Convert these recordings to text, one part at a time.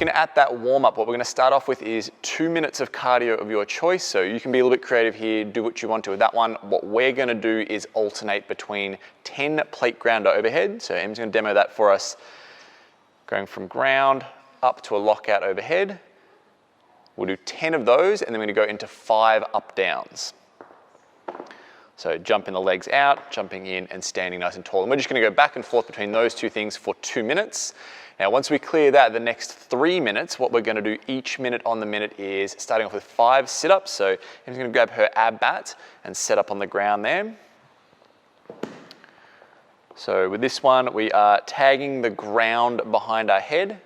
looking at that warm-up, what we're gonna start off with is 2 minutes of cardio of your choice. So you can be a little bit creative here, do what you want to with that one. What we're gonna do is alternate between 10 plate grounder overhead. So Em's gonna demo that for us, going from ground up to a lockout overhead. We'll do 10 of those, and then we're gonna go into 5 up downs. So jumping the legs out, jumping in, and standing nice and tall. And we're just gonna go back and forth between those two things for 2 minutes. Now, once we clear that, the next 3 minutes, what we're gonna do each minute on the minute is starting off with 5 sit-ups. So I'm gonna grab her ab mat and set up on the ground there. So with this one, we are tagging the ground behind our head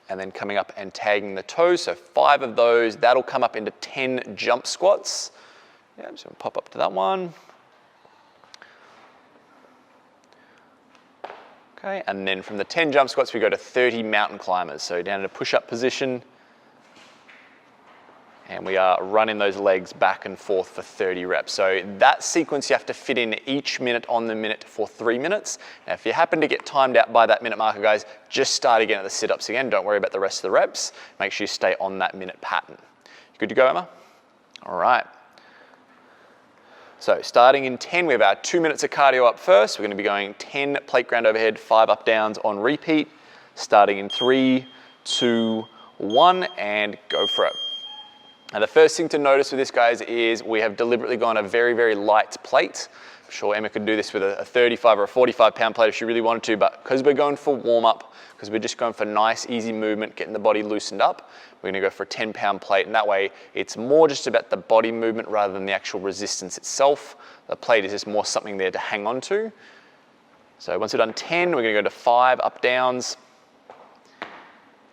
and then coming up and tagging the toes. So 5 of those, that'll come up into 10 jump squats. Yeah, so we'll pop up to that one. Okay, and then from the 10 jump squats, we go to 30 mountain climbers. So down in a push-up position, and we are running those legs back and forth for 30 reps. So that sequence you have to fit in each minute on the minute for 3 minutes. Now, if you happen to get timed out by that minute marker, guys, just start again at the sit-ups again. Don't worry about the rest of the reps. Make sure you stay on that minute pattern. You good to go, Emma? All right. So starting in 10, we have our 2 minutes of cardio up first. We're gonna be going 10 plate ground overhead, 5 up downs on repeat. Starting in 3, 2, 1, and go for it. Now the first thing to notice with this, guys, is we have deliberately gone a very, very light plate. I'm sure Emma could do this with a 35 or a 45 pound plate if she really wanted to, but because we're going for warm up, because we're just going for nice, easy movement, getting the body loosened up, we're gonna go for a 10-pound plate, and that way it's more just about the body movement rather than the actual resistance itself. The plate is just more something there to hang on to. So once we've done 10, we're gonna go to 5 up downs.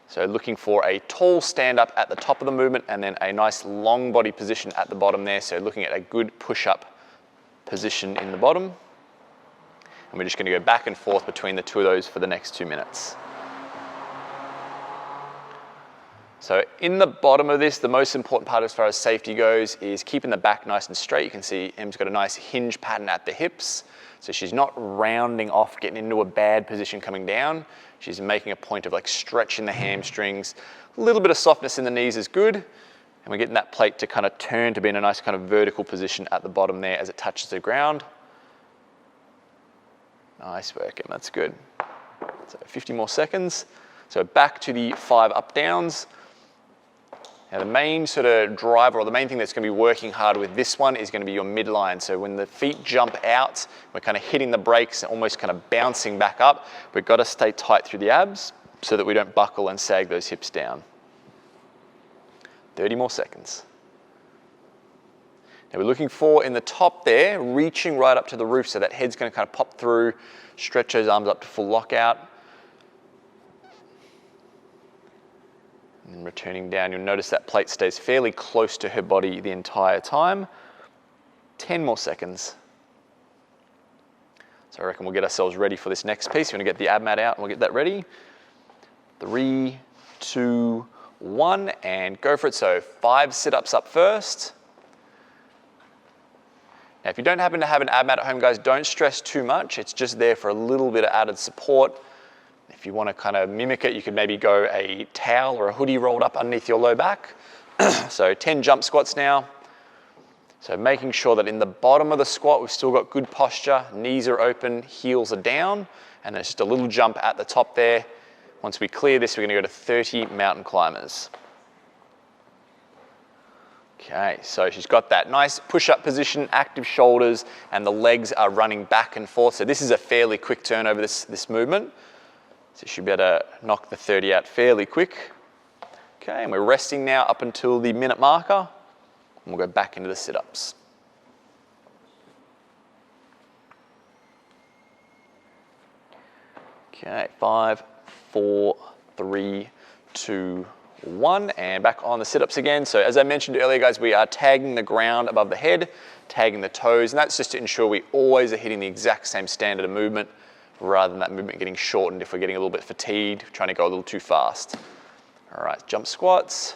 So looking for a tall stand up at the top of the movement and then a nice long body position at the bottom there. So looking at a good push-up position in the bottom. And we're just gonna go back and forth between the two of those for the next 2 minutes. So in the bottom of this, the most important part as far as safety goes is keeping the back nice and straight. You can see Em's got a nice hinge pattern at the hips. So she's not rounding off, getting into a bad position coming down. She's making a point of like stretching the hamstrings. A little bit of softness in the knees is good. And we're getting that plate to kind of turn to be in a nice kind of vertical position at the bottom there as it touches the ground. Nice work, Em, that's good. So 50 more seconds. So back to the 5 up downs. Now the main sort of driver, or the main thing that's going to be working hard with this one is going to be your midline. So when the feet jump out, we're kind of hitting the brakes and almost kind of bouncing back up. We've got to stay tight through the abs so that we don't buckle and sag those hips down. 30 more seconds. Now we're looking for in the top there, reaching right up to the roof, so that head's going to kind of pop through, stretch those arms up to full lockout. And returning down, you'll notice that plate stays fairly close to her body the entire time. 10 more seconds. So I reckon we'll get ourselves ready for this next piece. We're gonna get the ab mat out and we'll get that ready. 3, 2, 1, and go for it. So 5 sit-ups up first. Now if you don't happen to have an ab mat at home, guys, don't stress too much. It's just there for a little bit of added support. If you want to kind of mimic it, you could maybe go a towel or a hoodie rolled up underneath your low back. So 10 jump squats now. So making sure that in the bottom of the squat, we've still got good posture, knees are open, heels are down, and there's just a little jump at the top there. Once we clear this, we're going to go to 30 mountain climbers. Okay, so she's got that nice push-up position, active shoulders, and the legs are running back and forth. So this is a fairly quick turn over this movement. So you should be able to knock the 30 out fairly quick. Okay, and we're resting now up until the minute marker. And we'll go back into the sit-ups. Okay, 5, 4, 3, 2, 1, and back on the sit-ups again. So as I mentioned earlier, guys, we are tagging the ground above the head, tagging the toes, and that's just to ensure we always are hitting the exact same standard of movement, rather than that movement getting shortened if we're getting a little bit fatigued, trying to go a little too fast. All right, jump squats.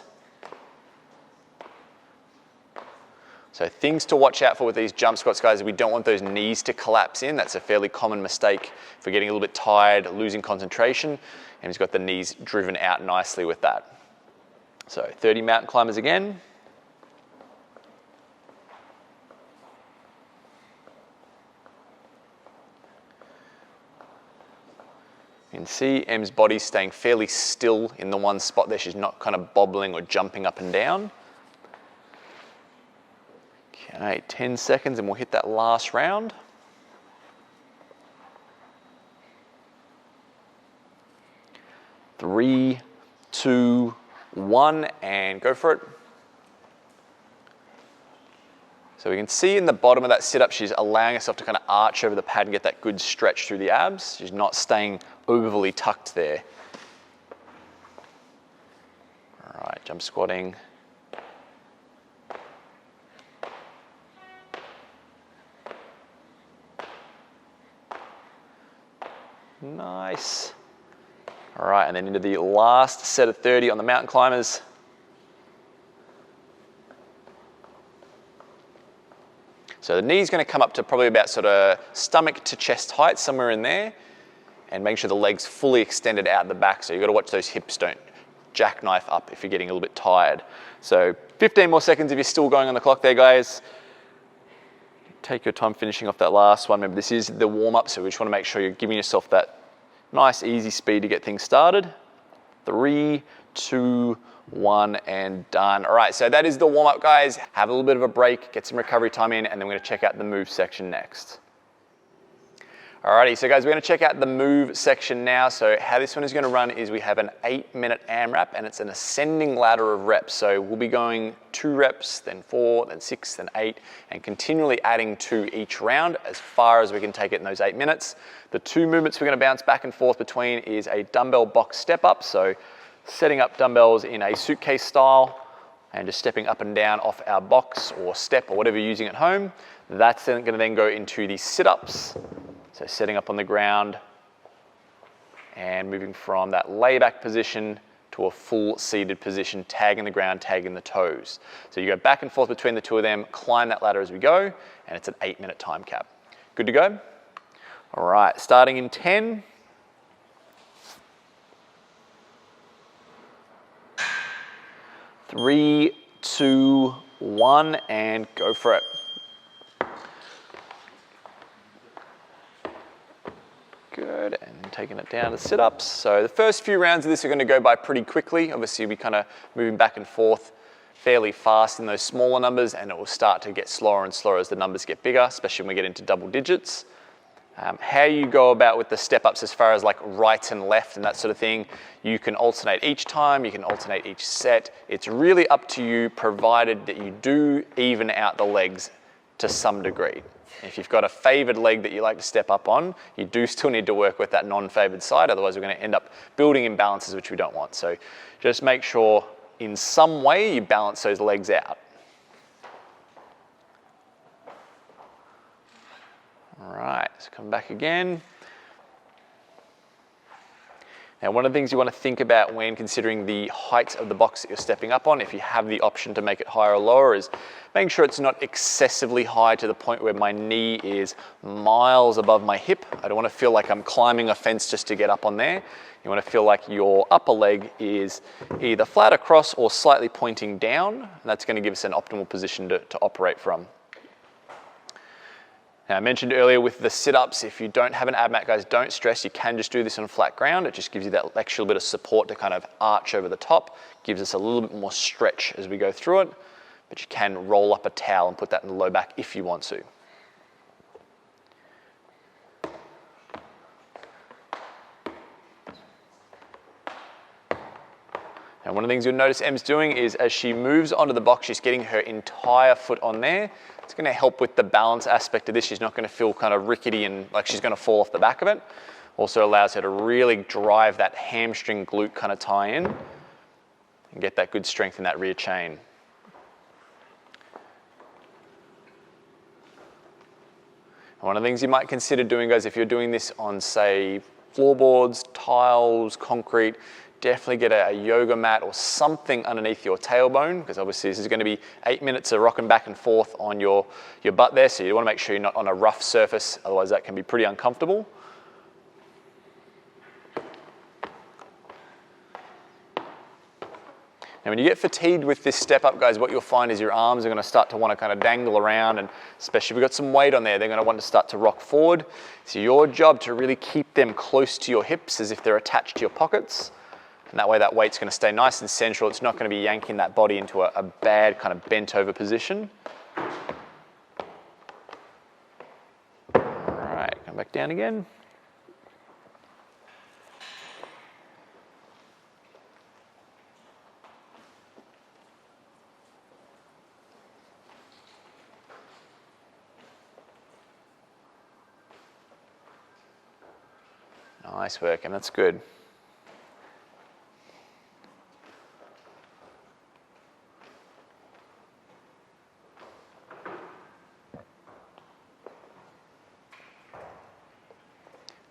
So things to watch out for with these jump squats, guys, is we don't want those knees to collapse in. That's a fairly common mistake if we're getting a little bit tired, losing concentration, and he's got the knees driven out nicely with that. So 30 mountain climbers again. You can see Em's body staying fairly still in the one spot there. She's not kind of bobbling or jumping up and down. Okay, 10 seconds and we'll hit that last round. Three, two, one, and go for it. So we can see in the bottom of that sit-up, she's allowing herself to kind of arch over the pad and get that good stretch through the abs. She's not staying overly tucked there. All right, jump squatting. Nice. All right, and then into the last set of 30 on the mountain climbers. So the knee's going to come up to probably about sort of stomach to chest height, somewhere in there, and make sure the leg's fully extended out the back. So you've got to watch those hips don't jackknife up if you're getting a little bit tired. So 15 more seconds if you're still going on the clock there, guys. Take your time finishing off that last one. Remember, this is the warm-up, so we just want to make sure you're giving yourself that nice, easy speed to get things started. 3, 2, 1, and done. All right, so that is the warm-up, guys. Have a little bit of a break, get some recovery time in, and then we're going to check out the move section next. Alrighty, so guys, we're going to check out the move section now. So how this one is going to run is we have an 8-minute AMRAP, and it's an ascending ladder of reps. So we'll be going 2 reps, then 4, then 6, then 8, and continually adding to each round as far as we can take it in those 8 minutes. The 2 movements we're going to bounce back and forth between is a dumbbell box step up. So setting up dumbbells in a suitcase style and just stepping up and down off our box or step or whatever you're using at home. That's then going to then go into the sit-ups. So setting up on the ground and moving from that layback position to a full seated position, tagging the ground, tagging the toes. So you go back and forth between the two of them, climb that ladder as we go, and it's an 8-minute time cap. Good to go? All right, starting in 10. 3, 2, 1, and go for it. Good, and taking it down to sit-ups. So the first few rounds of this are going to go by pretty quickly. Obviously, we'll be kind of moving back and forth fairly fast in those smaller numbers, and it will start to get slower and slower as the numbers get bigger, especially when we get into double digits. How you go about with the step-ups as far as like right and left and that sort of thing, you can alternate each time, you can alternate each set. It's really up to you, provided that you do even out the legs to some degree. If you've got a favored leg that you like to step up on, you do still need to work with that non-favored side, otherwise we're going to end up building imbalances which we don't want. So just make sure in some way you balance those legs out. All right, so come back again. Now, one of the things you want to think about when considering the height of the box that you're stepping up on, if you have the option to make it higher or lower, is making sure it's not excessively high to the point where my knee is miles above my hip. I don't want to feel like I'm climbing a fence just to get up on there. You want to feel like your upper leg is either flat across or slightly pointing down, and that's going to give us an optimal position to operate from. Now, I mentioned earlier with the sit-ups, if you don't have an ab mat, guys, don't stress. You can just do this on flat ground. It just gives you that extra bit of support to kind of arch over the top. Gives us a little bit more stretch as we go through it. But you can roll up a towel and put that in the low back if you want to. And one of the things you'll notice Em's doing is as she moves onto the box, she's getting her entire foot on there. It's going to help with the balance aspect of this. She's not going to feel kind of rickety and like she's going to fall off the back of it. Also allows her to really drive that hamstring glute kind of tie in and get that good strength in that rear chain. One of the things you might consider doing, guys, if you're doing this on, say, floorboards, tiles, concrete, definitely get a yoga mat or something underneath your tailbone, because obviously this is going to be 8 minutes of rocking back and forth on your butt there, so you want to make sure you're not on a rough surface, otherwise that can be pretty uncomfortable. And when you get fatigued with this step up, guys, what you'll find is your arms are going to start to want to kind of dangle around, and especially if you've got some weight on there, they're going to want to start to rock forward. So your job to really keep them close to your hips as if they're attached to your pockets. And that way that weight's going to stay nice and central. It's not going to be yanking that body into a bad kind of bent over position. All right, come back down again. Nice work, and that's good.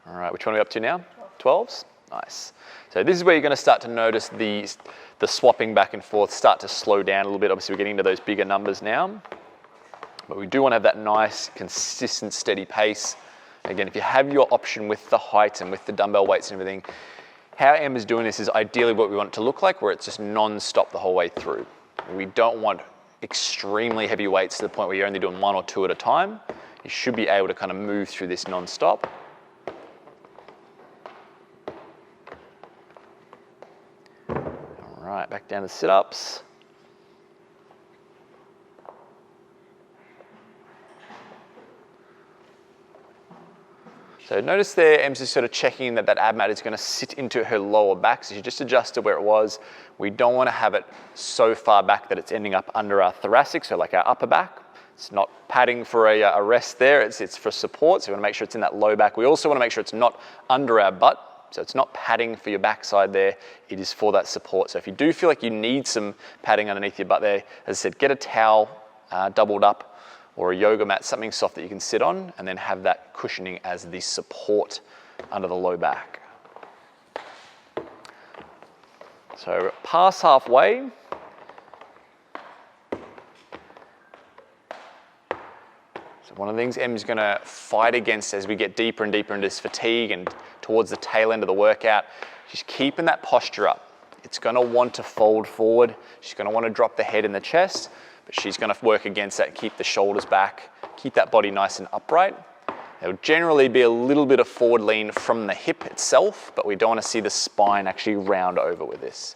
All right, which one are we up to now? 12s? Nice. So this is where you're going to start to notice the swapping back and forth start to slow down a little bit. Obviously, we're getting into those bigger numbers now. But we do want to have that nice, consistent, steady pace. Again, if you have your option with the height and with the dumbbell weights and everything, how Emma's doing this is ideally what we want it to look like, where it's just non-stop the whole way through. We don't want extremely heavy weights to the point where you're only doing 1 or 2 at a time. You should be able to kind of move through this non-stop. All right, back down to sit-ups. So notice there, Em's just sort of checking that that ab mat is going to sit into her lower back. So she just adjusted where it was. We don't want to have it so far back that it's ending up under our thoracic, so like our upper back. It's not padding for a rest there, it's for support. So we want to make sure it's in that low back. We also want to make sure it's not under our butt. So it's not padding for your backside there. It is for that support. So if you do feel like you need some padding underneath your butt there, as I said, get a towel doubled up, or a yoga mat, something soft that you can sit on, and then have that cushioning as the support under the low back. So past halfway. So one of the things Em's going to fight against as we get deeper and deeper into this fatigue and towards the tail end of the workout, she's keeping that posture up. It's going to want to fold forward. She's going to want to drop the head and the chest, but she's going to work against that, keep the shoulders back, keep that body nice and upright. There'll generally be a little bit of forward lean from the hip itself, but we don't want to see the spine actually round over with this.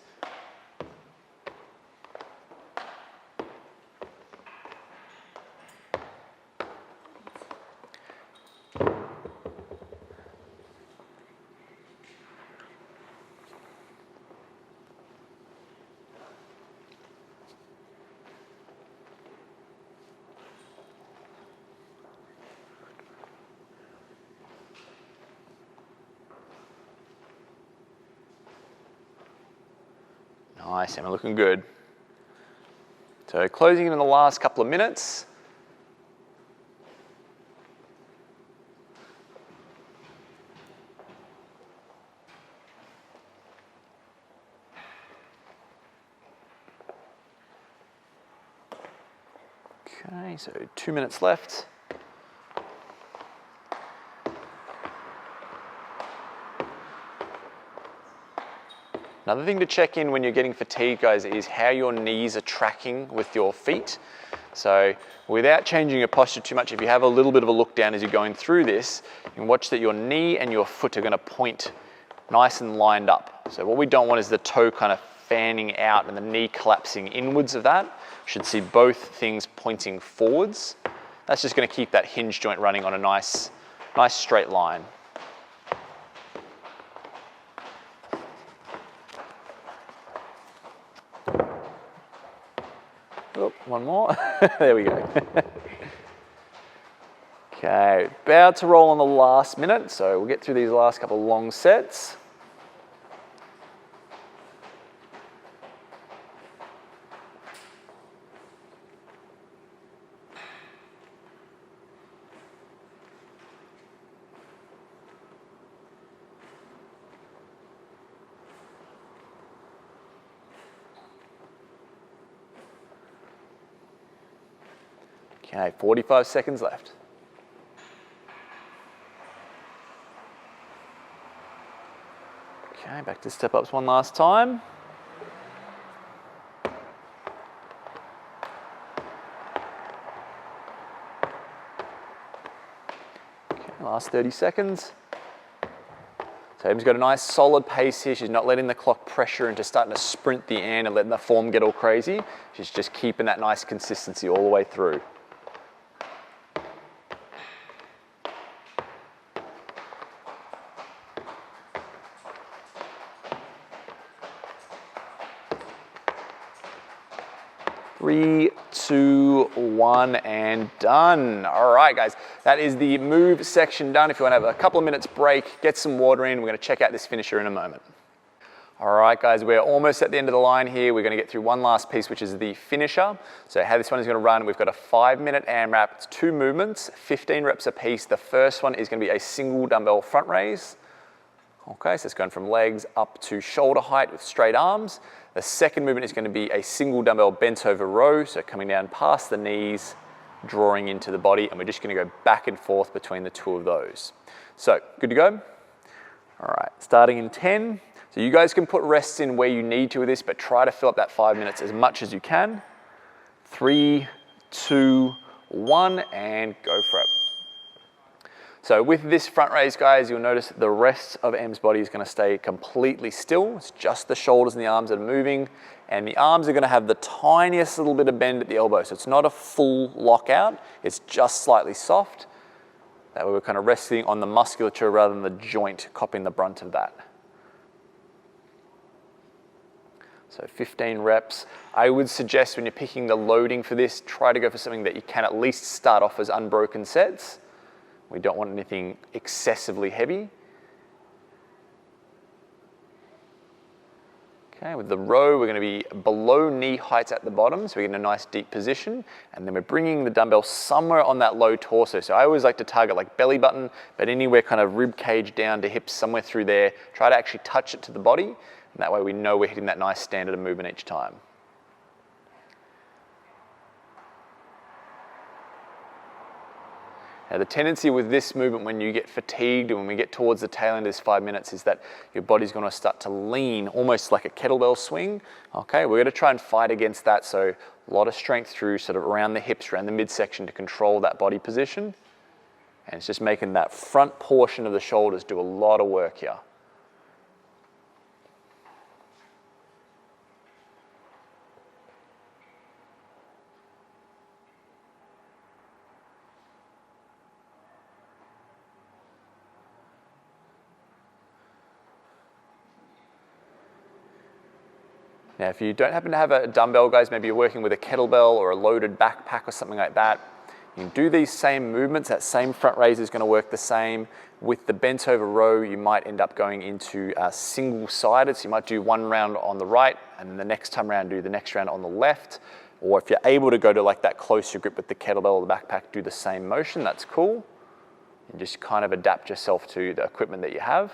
Nice, Emma, looking good. So closing in the last couple of minutes. Okay, so 2 minutes left. Another thing to check in when you're getting fatigued, guys, is how your knees are tracking with your feet. So without changing your posture too much, if you have a little bit of a look down as you're going through this, you can watch that your knee and your foot are going to point nice and lined up. So what we don't want is the toe kind of fanning out and the knee collapsing inwards of that. You should see both things pointing forwards. That's just going to keep that hinge joint running on a nice straight line. Oh, one more. There we go. Okay, about to roll on the last minute, so we'll get through these last couple of long sets. Okay, 45 seconds left. Okay, back to step ups one last time. Okay, last 30 seconds. So Em's got a nice solid pace here. She's not letting the clock pressure into starting to sprint the end and letting the form get all crazy. She's just keeping that nice consistency all the way through. Three, two, one, and done. All right, guys, that is the move section done. If you want to have a couple of minutes break, get some water in, we're going to check out this finisher in a moment. All right, guys, we're almost at the end of the line here. We're going to get through one last piece, which is the finisher. So how this one is going to run, we've got a 5-minute AMRAP. It's 2 movements, 15 reps a piece. The first one is going to be a single dumbbell front raise. Okay, so it's going from legs up to shoulder height with straight arms. The second movement is going to be a single dumbbell bent over row, so coming down past the knees, drawing into the body, and we're just going to go back and forth between the two of those. So, good to go? All right, starting in 10. So you guys can put rests in where you need to with this, but try to fill up that 5 minutes as much as you can. 3, 2, 1, and go for it. So with this front raise, guys, you'll notice the rest of Em's body is going to stay completely still. It's just the shoulders and the arms that are moving, and the arms are going to have the tiniest little bit of bend at the elbow. So it's not a full lockout, it's just slightly soft. That way we're kind of resting on the musculature rather than the joint copying the brunt of that. So 15 reps. I would suggest when you're picking the loading for this, try to go for something that you can at least start off as unbroken sets. We don't want anything excessively heavy. Okay, with the row, we're going to be below knee heights at the bottom, so we get in a nice deep position, and then we're bringing the dumbbell somewhere on that low torso. So I always like to target like belly button, but anywhere kind of rib cage down to hips, somewhere through there. Try to actually touch it to the body, and that way we know we're hitting that nice standard of movement each time. Now the tendency with this movement when you get fatigued and when we get towards the tail end of this 5 minutes is that your body's going to start to lean almost like a kettlebell swing. Okay, we're going to try and fight against that, so a lot of strength through sort of around the hips, around the midsection to control that body position. And it's just making that front portion of the shoulders do a lot of work here. Now, if you don't happen to have a dumbbell, guys, maybe you're working with a kettlebell or a loaded backpack or something like that, you can do these same movements. That same front raise is going to work the same. With the bent over row, you might end up going into single-sided. So you might do one round on the right, and the next time around, do the next round on the left. Or if you're able to go to like that closer grip with the kettlebell or the backpack, do the same motion. That's cool. And just kind of adapt yourself to the equipment that you have.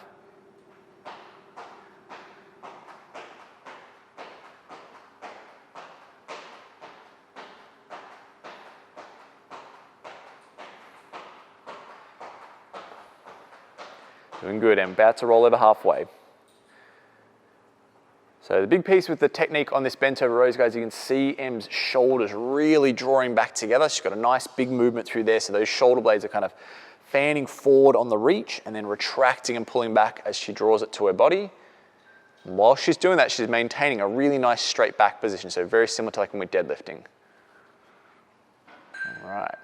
Doing good, and about to roll over halfway. So the big piece with the technique on this bent over rows, guys, you can see Em's shoulders really drawing back together. She's got a nice big movement through there, so those shoulder blades are kind of fanning forward on the reach and then retracting and pulling back as she draws it to her body. And while she's doing that, she's maintaining a really nice straight back position, so very similar to like when we're deadlifting. All right.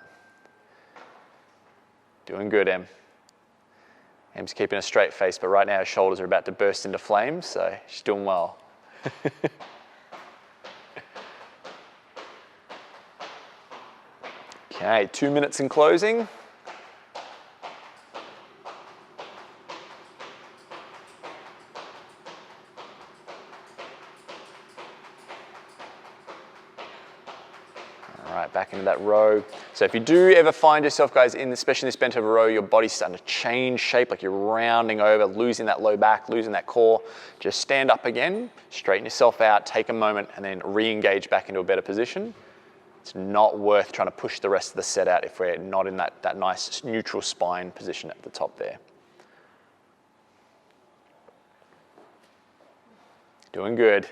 Doing good, Em. Em's keeping a straight face, but right now her shoulders are about to burst into flames, so she's doing well. Okay, 2 minutes in closing. All right, back into that row. So if you do ever find yourself, guys, especially in this bent over row, your body's starting to change shape, like you're rounding over, losing that low back, losing that core, just stand up again, straighten yourself out, take a moment, and then re-engage back into a better position. It's not worth trying to push the rest of the set out if we're not in that nice neutral spine position at the top there. Doing good.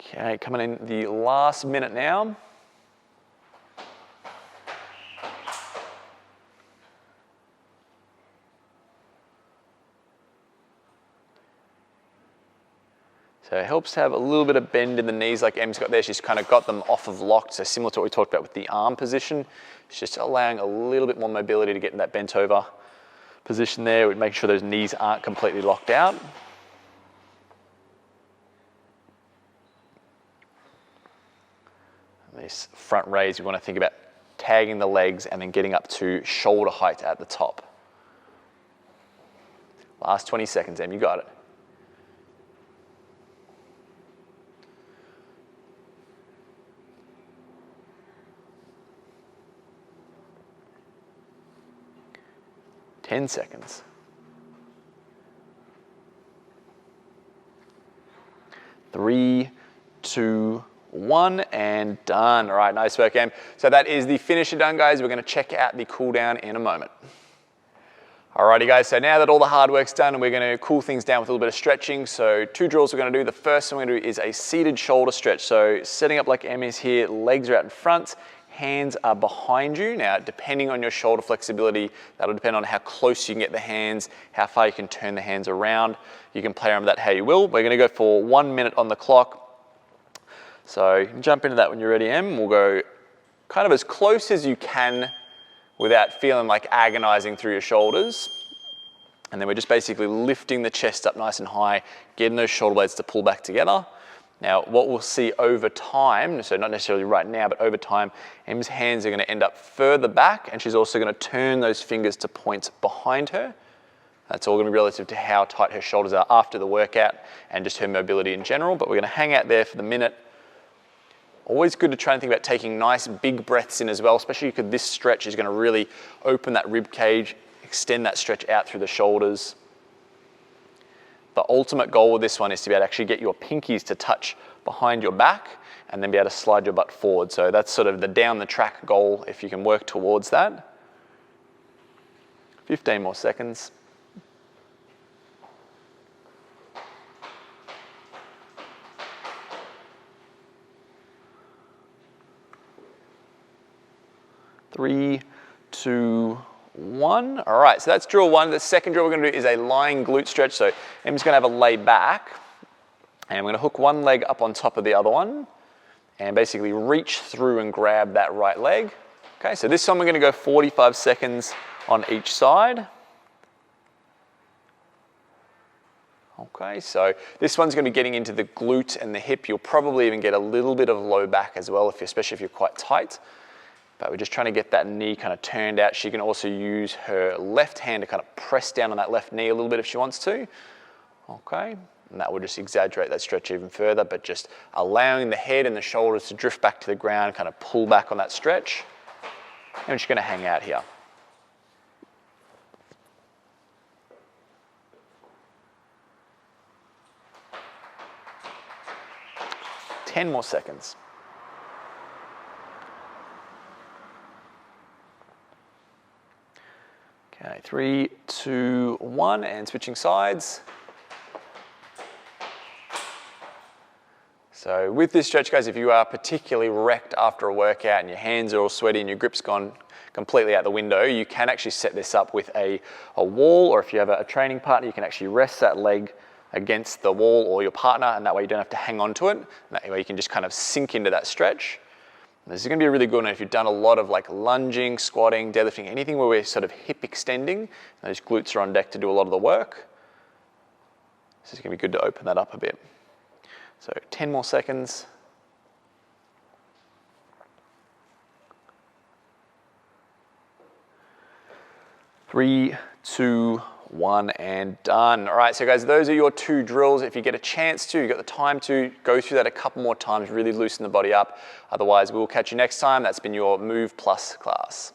Okay, coming in the last minute now. So it helps to have a little bit of bend in the knees like Em's got there. She's kind of got them off of locked, so similar to what we talked about with the arm position. It's just allowing a little bit more mobility to get in that bent over position there, making sure those knees aren't completely locked out. This front raise, we want to think about tagging the legs and then getting up to shoulder height at the top. Last 20 seconds, Em, you got it. Ten seconds. 3, 2, 1, and done. All right, nice work, Em. So that is the finisher done, guys. We're going to check out the cool down in a moment. Alrighty, guys, so now that all the hard work's done, we're going to cool things down with a little bit of stretching. So 2 drills we're going to do. The first one we're going to do is a seated shoulder stretch. So setting up like Em is here, legs are out in front, hands are behind you. Now, depending on your shoulder flexibility, that'll depend on how close you can get the hands, how far you can turn the hands around. You can play around with that how you will. We're going to go for 1 minute on the clock. So you can jump into that when you're ready, Em. We'll go kind of as close as you can without feeling like agonizing through your shoulders. And then we're just basically lifting the chest up nice and high, getting those shoulder blades to pull back together. Now, what we'll see over time, so not necessarily right now, but over time, Em's hands are going to end up further back, and she's also going to turn those fingers to points behind her. That's all going to be relative to how tight her shoulders are after the workout and just her mobility in general, but we're going to hang out there for the minute. Always good to try and think about taking nice big breaths in as well, especially because this stretch is going to really open that rib cage, extend that stretch out through the shoulders. The ultimate goal with this one is to be able to actually get your pinkies to touch behind your back and then be able to slide your butt forward. So that's sort of the down the track goal if you can work towards that. 15 more seconds. Three, 2, 1. All right, so that's drill 1. The second drill we're going to do is a lying glute stretch. So Em's going to have a lay back, and I'm going to hook one leg up on top of the other one and basically reach through and grab that right leg. Okay, so this one we're going to go 45 seconds on each side. Okay, so this one's going to be getting into the glute and the hip. You'll probably even get a little bit of low back as well, especially if you're quite tight. But we're just trying to get that knee kind of turned out. She can also use her left hand to kind of press down on that left knee a little bit if she wants to. Okay, and that will just exaggerate that stretch even further, but just allowing the head and the shoulders to drift back to the ground, kind of pull back on that stretch. And we're just going to hang out here. Ten more seconds. Okay, 3, 2, 1, and switching sides. So with this stretch, guys, if you are particularly wrecked after a workout and your hands are all sweaty and your grip's gone completely out the window, you can actually set this up with a wall, or if you have a training partner, you can actually rest that leg against the wall or your partner, and that way you don't have to hang on to it. And that way you can just kind of sink into that stretch. This is going to be a really good one if you've done a lot of like lunging, squatting, deadlifting, anything where we're sort of hip extending. Those glutes are on deck to do a lot of the work. This is going to be good to open that up a bit. So 10 more seconds. 3, 2, 1 and done. All right, so guys, those are your 2 drills. If you get a chance to, you got the time to, go through that a couple more times, really loosen the body up. Otherwise, we'll catch you next time. That's been your MOV+ class.